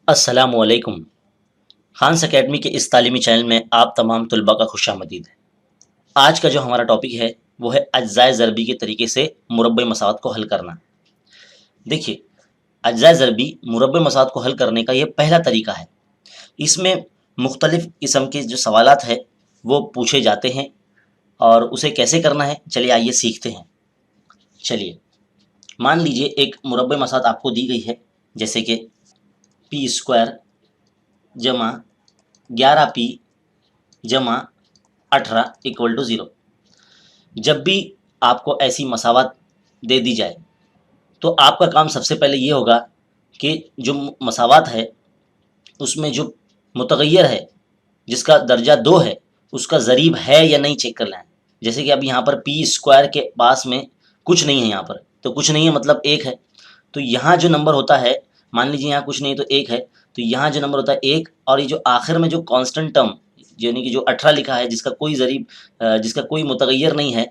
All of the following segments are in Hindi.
अस्सलामुअलैकुम। खान्स अकेडमी के इस तालीमी चैनल में आप तमाम तलबा का खुशामदीद है। आज का जो हमारा टॉपिक है वो है अज्जाए ज़रबी के तरीके से मुरब्बे मसावत को हल करना। देखिए, अज्जाए ज़रबी मुरब्बे मसावत को हल करने का ये पहला तरीका है। इसमें मुख्तलिफ़ किस्म के जो सवालात है वो पूछे जाते हैं और उसे कैसे करना है, चलिए आइए सीखते हैं। चलिए, मान लीजिए एक मुरब्बे मसावत आपको दी गई है, जैसे कि पी स्क्वायर जमा 11p जमा 18 इक्वल टू 0। जब भी आपको ऐसी मसावत दे दी जाए तो आपका काम सबसे पहले ये होगा कि जो मसावत है उसमें जो मुतगय्यर है जिसका दर्जा 2 है उसका ज़रीब है या नहीं चेक कर लें। जैसे कि अब यहाँ पर पी स्क्वायर के पास में कुछ नहीं है, यहाँ पर तो कुछ नहीं है मतलब 1 है। तो यहाँ जो नंबर होता है, मान लीजिए यहाँ कुछ नहीं है तो 1 है, तो यहाँ जो नंबर होता है 1, और ये जो आखिर में जो कांस्टेंट टर्म यानी कि जो 18 लिखा है जिसका कोई ज़रीब जिसका कोई मुतगय्यर नहीं है,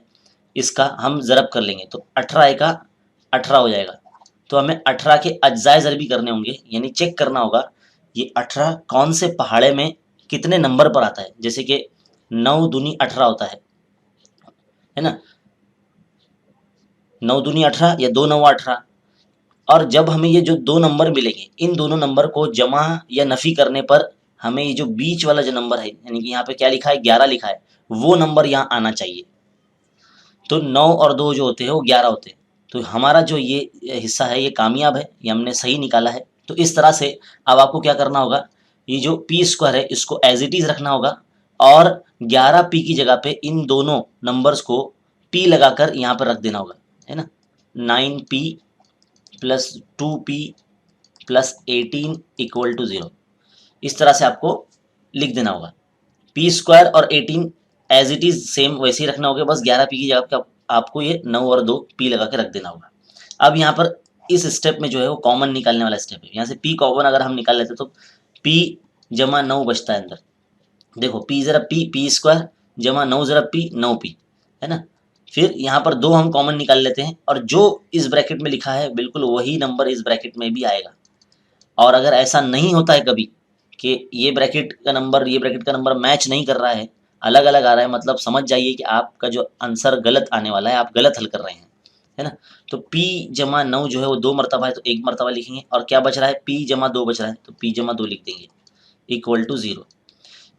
इसका हम ज़रब कर लेंगे तो 18 का 18 हो जाएगा। तो हमें 18 के अज्जाए ज़रबी करने होंगे, यानी चेक करना होगा ये 18 कौन से पहाड़े में कितने नंबर पर आता है। जैसे कि 9 दूनी 18 होता है ना, 9 दूनी 18 या 2 9 18। और जब हमें ये जो 2 नंबर मिलेंगे, इन दोनों नंबर को जमा या नफ़ी करने पर हमें ये जो बीच वाला जो नंबर है, यानी कि यहाँ पे क्या लिखा है 11 लिखा है, वो नंबर यहाँ आना चाहिए। तो 9 और 2 जो होते हैं वो 11 होते हैं। तो हमारा जो ये हिस्सा है ये कामयाब है, ये हमने सही निकाला है। तो इस तरह से अब आपको क्या करना होगा, ये जो पी स्क्वायर है इसको एज इट इज़ रखना होगा और 11p की जगह पे इन दोनों नंबर्स को p लगाकर यहाँ पर रख देना होगा, है ना। 9p plus 2p plus 18 equal to 0। इस तरह से आपको लिख देना होगा। पी स्क्वायर और 18 एज इट इज़ सेम वैसे ही रखना होगा, बस 11p की जगह पे आपको ये 9 और 2 p लगा के रख देना होगा। अब यहाँ पर इस स्टेप में जो है वो कॉमन निकालने वाला स्टेप है। यहाँ से p कॉमन अगर हम निकाल लेते तो p जमा 9 बचता है अंदर। देखो p ज़रा p स्क्वायर जमा 9 ज़रा p 9p, है ना। फिर यहाँ पर 2 हम कॉमन निकाल लेते हैं और जो इस ब्रैकेट में लिखा है बिल्कुल वही नंबर इस ब्रैकेट में भी आएगा। और अगर ऐसा नहीं होता है कभी कि ये ब्रैकेट का नंबर मैच नहीं कर रहा है, अलग अलग आ रहा है, मतलब समझ जाइए कि आपका जो आंसर गलत आने वाला है, आप गलत हल कर रहे हैं, है ना। तो p जमा 9 जो है वो 2 मरतबा है तो 1 मरतबा लिखेंगे, और क्या बच रहा है p जमा 2 बच रहा है तो p जमा 2 लिख देंगे इक्वल टू 0।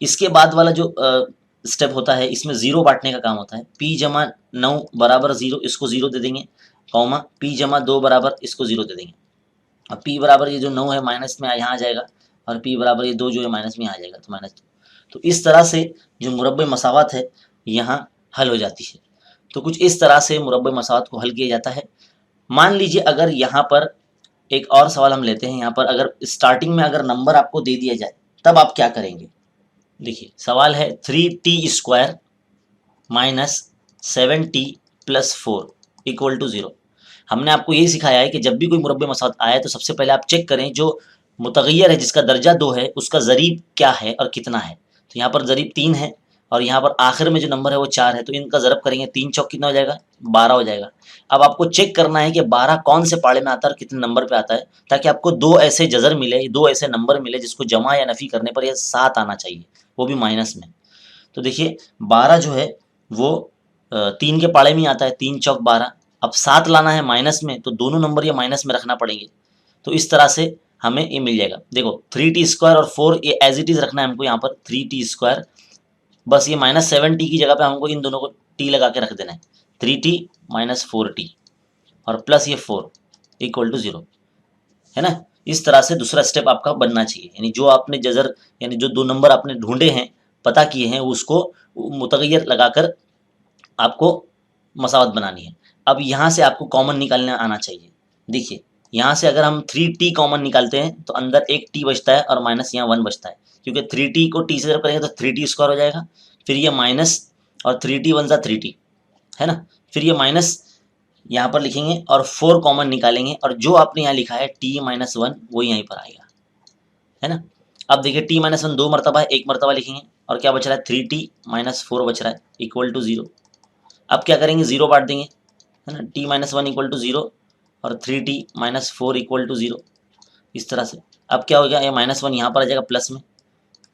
इसके बाद वाला जो स्टेप होता है इसमें 0 बांटने का काम होता है। p जमा 9 बराबर 0, इसको 0 दे देंगे, कॉमा p जमा 2 बराबर इसको 0 दे देंगे। अब p बराबर ये जो 9 है माइनस में यहाँ आ जाएगा और p बराबर ये 2 जो है माइनस में आ जाएगा तो माइनस 2। तो इस तरह से जो मुरब्बे मसावत है यहाँ हल हो जाती है। तो कुछ इस तरह से मुरब्बे मसावत को हल किया जाता है। मान लीजिए अगर यहाँ पर एक और सवाल हम लेते हैं, यहाँ पर अगर स्टार्टिंग में अगर नंबर आपको दे दिया जाए तब आप क्या करेंगे। देखिए सवाल है 3t square minus 7t plus 4 equal to 0। हमने आपको यही सिखाया है कि जब भी कोई मुरब्बे मसावत आए तो सबसे पहले आप चेक करें जो मुतगय्यर है जिसका दर्जा 2 है उसका ज़रीब क्या है और कितना है। तो यहाँ पर ज़रीब 3 है और यहाँ पर आखिर में जो नंबर है वो 4 है, तो इनका ज़रब करेंगे, 3 चौक कितना हो जाएगा 12 हो जाएगा। अब आपको चेक करना है कि 12 कौन से पाड़े में आता है और कितने नंबर पे आता है, ताकि आपको 2 ऐसे जज़र मिले, 2 ऐसे नंबर मिले जिसको जमा या नफ़ी करने पर यह 7 आना चाहिए, वो भी माइनस में। तो देखिए 12 जो है वो 3 के पाड़े में ही आता है, 3 चौक 12। अब 7 लाना है माइनस में तो दोनों नंबर ये माइनस में रखना पड़ेंगे। तो इस तरह से हमें ये मिल जाएगा। देखो 3t स्क्वायर और 4 ये एज इट इज़ रखना है हमको, यहाँ पर 3t स्क्वायर, बस ये माइनस 7t की जगह पे हमको इन दोनों को t लगा के रख देना है, 3t माइनस 4t और प्लस ये 4 इक्वल टू 0, है ना। इस तरह से दूसरा स्टेप आपका बनना चाहिए, यानी जो आपने जजर यानी जो 2 नंबर आपने ढूंढे हैं, पता किए हैं, उसको मुतगय्यर लगाकर आपको मसावत बनानी है। अब यहाँ से आपको कॉमन निकालना आना चाहिए। देखिए यहाँ से अगर हम 3t कॉमन निकालते हैं तो अंदर एक t बचता है और माइनस यहाँ 1 बचता है, क्योंकि 3t को t से जब करेंगे तो 3t स्क्वायर हो जाएगा, फिर ये माइनस और 3t 1 सा 3t, है ना। फिर ये माइनस यहाँ पर लिखेंगे और 4 कॉमन निकालेंगे और जो आपने यहाँ लिखा है t माइनस 1 वो यहीं पर आएगा, है ना। अब देखिए t माइनस 1 2 मरतबा है, 1 मरतबा लिखेंगे और क्या बच रहा है 3t माइनस 4 बच रहा है इक्वल टू 0। अब क्या करेंगे 0 बांट देंगे, है ना। t माइनस 1 इक्वल टू 0 और 3t माइनस 4 इक्वल टू 0, इस तरह से। अब क्या हो गया, ये -1 यहाँ पर आ जाएगा प्लस में,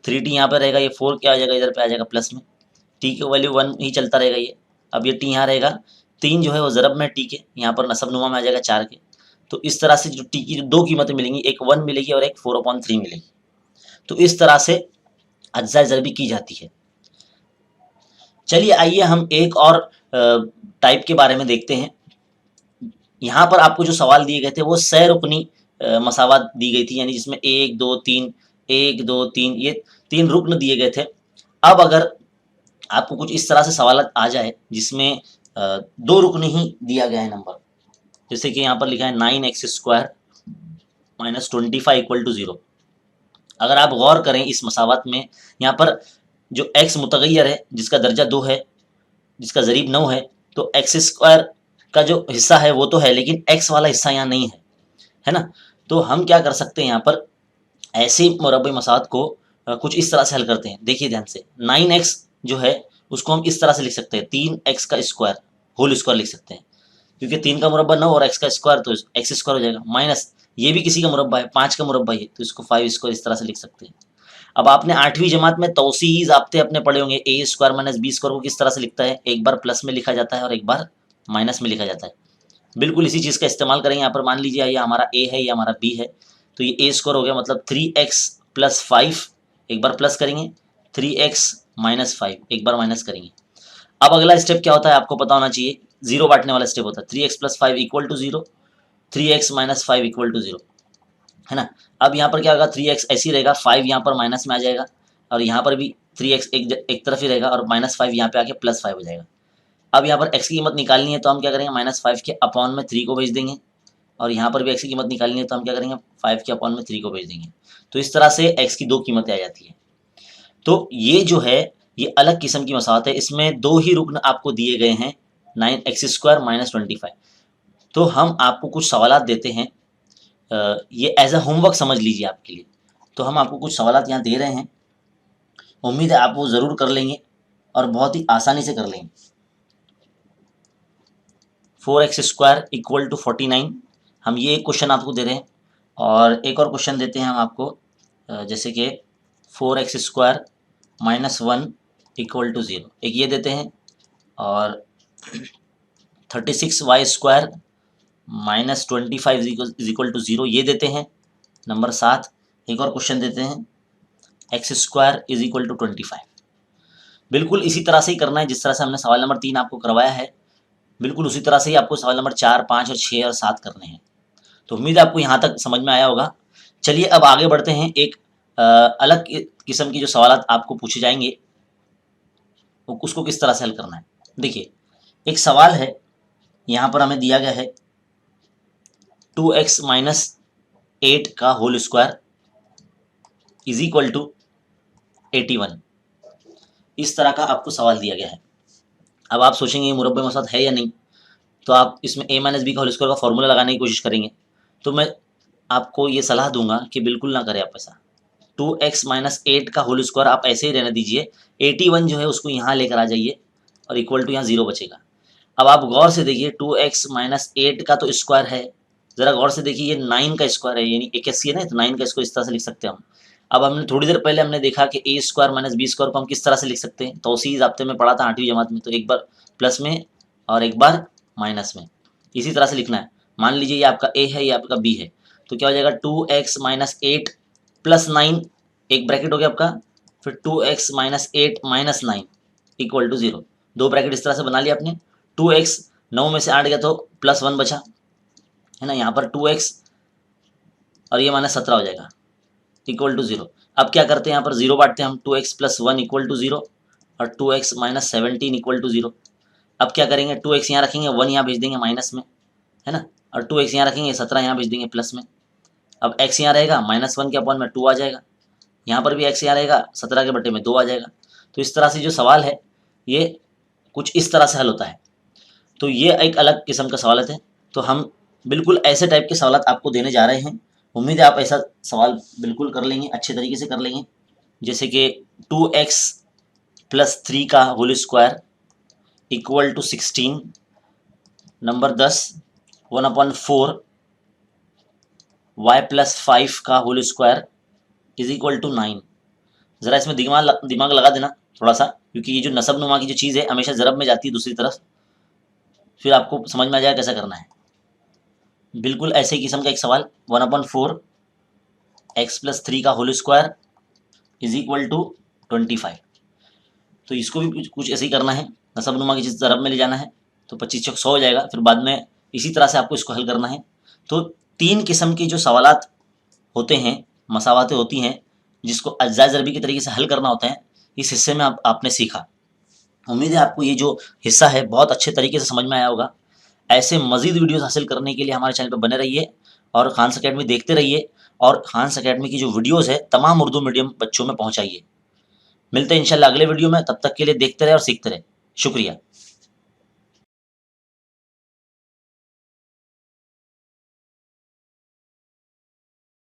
3t यहाँ पर रहेगा, ये 4 क्या आ जाएगा इधर पे आ जाएगा प्लस में, t की वैल्यू 1 ही चलता रहेगा ये। अब ये t यहाँ रहेगा, 3 जो है वो ज़रब में t के, यहाँ पर नसबनुमा में आ जाएगा 4 के। तो इस तरह से जो t की जो दो कीमतें मिलेंगी, एक 1 मिलेगी और एक 4/3 मिलेगी। तो इस तरह से अज्जा ज़रबी की जाती है। चलिए आइए हम एक और टाइप के बारे में देखते हैं। यहाँ पर आपको जो सवाल दिए गए थे वो सह रुकनी मसावत दी गई थी, यानी जिसमें 1 2 3 1 2 3 ये 3 रुकन दिए गए थे। अब अगर आपको कुछ इस तरह से सवाल आ जाए जिसमें 2 रुकन ही दिया गया है नंबर, जैसे कि यहाँ पर लिखा है 9x² - 25 = 0। अगर आप गौर करें इस मसावत में, यहाँ पर जो x मुतगय्यर है जिसका दर्जा 2 है, जिसका ज़रीब 9 है, तो x² का जो हिस्सा है वो तो है, लेकिन x वाला हिस्सा यहाँ नहीं है ना। तो हम क्या कर सकते हैं, यहाँ पर ऐसे मुरब्बी मसावत को कुछ इस तरह से हल करते हैं। देखिए ध्यान से, 9x जो है उसको हम इस तरह से लिख सकते हैं, 3x का स्क्वायर होल स्क्वायर लिख सकते हैं, क्योंकि 3 का मुरब्बा 9 और x का स्क्वायर तो x² हो जाएगा, माइनस ये भी किसी का मुरब्बा है, 5 का मुरब्बा है, तो इसको 5² इस तरह से लिख सकते हैं। अब आपने 8वीं जमात में तौसीई ज़ाब्ते अपने पढ़े होंगे, a² - b² को किस तरह से लिखता है, एक बार प्लस में लिखा जाता है और एक बार माइनस में लिखा जाता है। बिल्कुल इसी चीज़ का इस्तेमाल करेंगे। यहाँ पर मान लीजिए ये हमारा a है, ये हमारा b है, तो ये a² हो गया, मतलब 3x + 5, एक बार प्लस करेंगे, 3x - 5 एक बार माइनस करेंगे। अब अगला स्टेप क्या होता है आपको पता होना चाहिए, जीरो बांटने वाला स्टेप होता है, 3x + 5 = 0, 3x - 5 = 0, है ना। अब यहाँ पर क्या होगा, 3x ऐसे ही रहेगा, 5 यहाँ पर माइनस में आ जाएगा, और यहाँ पर भी 3x एक तरफ ही रहेगा, और -5 यहाँ पे आके +5 हो जाएगा। अब यहाँ पर x की कीमत निकालनी है, तो हम क्या करेंगे, -5 के अपॉन में 3 को भेज देंगे, और यहाँ पर भी x की कीमत निकालनी है, तो हम क्या करेंगे, 5 के अपॉन में 3 को भेज देंगे। तो इस तरह से x की दो कीमतें आ जाती है। तो ये जो है ये अलग किस्म की मसावत है, इसमें 2 ही रुकन आपको दिए गए हैं, 9x² - 25। तो हम आपको कुछ सवालात देते हैं, ये एज अ होमवर्क समझ लीजिए आपके लिए। तो हम आपको कुछ सवालात यहाँ दे रहे हैं, उम्मीद है आप वो ज़रूर कर लेंगे और बहुत ही आसानी से कर लेंगे। 4x² = 49, हम ये एक क्वेश्चन आपको दे रहे हैं, और एक और क्वेश्चन देते हैं हम आपको, जैसे कि 4x² - 1 = 0, एक ये देते हैं, और 36y² - 25 = 0 ये देते हैं। नंबर 7 एक और क्वेश्चन देते हैं, x² = 25। बिल्कुल इसी तरह से ही करना है जिस तरह से हमने सवाल नंबर 3 आपको करवाया है, बिल्कुल उसी तरह से ही आपको सवाल नंबर 4, 5 और 6 और 7 करने हैं। तो उम्मीद है आपको यहाँ तक समझ में आया होगा। चलिए अब आगे बढ़ते हैं, एक अलग किस्म की जो सवालात आपको पूछे जाएंगे उसको किस तरह से हल करना है। देखिए एक सवाल है, यहाँ पर हमें दिया गया है 2x - 8 का होल स्क्वायर = 81, इस तरह का आपको सवाल दिया गया है। अब आप सोचेंगे ये मुरब्बे मसावत है या नहीं, तो आप इसमें a - b का होल स्क्वायर का फॉर्मूला लगाने की कोशिश करेंगे। तो मैं आपको ये सलाह दूंगा कि बिल्कुल ना करें आप ऐसा। 2x - 8 का होल स्क्वायर आप ऐसे ही रहने दीजिए, 81 जो है उसको यहाँ लेकर आ जाइए, और इक्वल टू यहाँ 0 बचेगा। अब आप गौर से देखिए, 2x - 8 का तो स्क्वायर है, ज़रा गौर से देखिए, ये 9 का स्क्वायर है, यानी 81 है ना, तो 9 का स्क्वायर इस तरह से लिख सकते हैं हम। अब हमने थोड़ी देर पहले हमने देखा कि a² - b² को हम किस तरह से लिख सकते हैं, तौसीई ज़ाब्ते में पढ़ा था 8वीं जमात में, तो एक बार प्लस में और एक बार माइनस में, इसी तरह से लिखना है। मान लीजिए ये आपका a है, ये आपका b है, तो क्या हो जाएगा, 2x - 8 + 9, एक ब्रैकेट हो गया आपका, फिर 2x - 8 - 9 = 0, दो ब्रैकेट इस तरह से बना लिया आपने। 2x 9 में से 8 गया तो +1 बचा, है ना, यहाँ पर 2x और ये -17 हो जाएगा, = 0। अब क्या करते हैं, यहाँ पर 0 बांटते हैं हम, 2x + 1 = 0 और 2x - 17 = 0। अब क्या करेंगे, 2x यहाँ रखेंगे, 1 यहाँ भेज देंगे माइनस में, है ना, और 2x यहाँ रखेंगे, 17 यहाँ भेज देंगे प्लस में। अब x यहाँ रहेगा, -1 के अपॉन में 2 आ जाएगा, यहाँ पर भी x यहाँ रहेगा, 17 के बटे में 2 आ जाएगा। तो इस तरह से जो सवाल है ये कुछ इस तरह से हल होता है। तो ये एक अलग किस्म का सवाल है। तो हम बिल्कुल ऐसे टाइप के सवाल आपको देने जा रहे हैं, उम्मीद है आप ऐसा सवाल बिल्कुल कर लेंगे, अच्छे तरीके से कर लेंगे। जैसे कि 2x + 3 का होल स्क्वायर = 16, नंबर 10 1/4 y+5 का whole square is equal to 9। ज़रा इसमें दिमाग लगा देना थोड़ा सा, क्योंकि ये जो नसब नुमा की जो चीज़ है हमेशा ज़रब में जाती है दूसरी तरफ, फिर आपको समझ में आ जाएगा कैसा करना है। बिल्कुल ऐसे ही किस्म का एक सवाल, 1/4 x+3 का whole square is equal to 25। तो इसको भी कुछ ऐसे ही करना है, नसब नुमा की चीज़ ज़रब में ले जाना है, तो 25 चौक 100 हो जाएगा। फिर बाद में इसी तरह से आपको इसको हल करना है। तो 3 किस्म के जो सवालात होते हैं, मसावातें होती हैं, जिसको अज्जा ज़रबी के तरीके से हल करना होता है, इस हिस्से में आपने सीखा। उम्मीद है आपको ये जो हिस्सा है बहुत अच्छे तरीके से समझ में आया होगा। ऐसे मज़ीद वीडियोस हासिल करने के लिए हमारे चैनल पर बने रहिए और खान्स अकेडमी देखते रहिए, और खान्स अकेडमी की जो वीडियोस है तमाम उर्दू मीडियम बच्चों में पहुंचाइए। मिलते हैं इंशाल्लाह अगले वीडियो में, तब तक के लिए देखते रहे और सीखते रहे। शुक्रिया।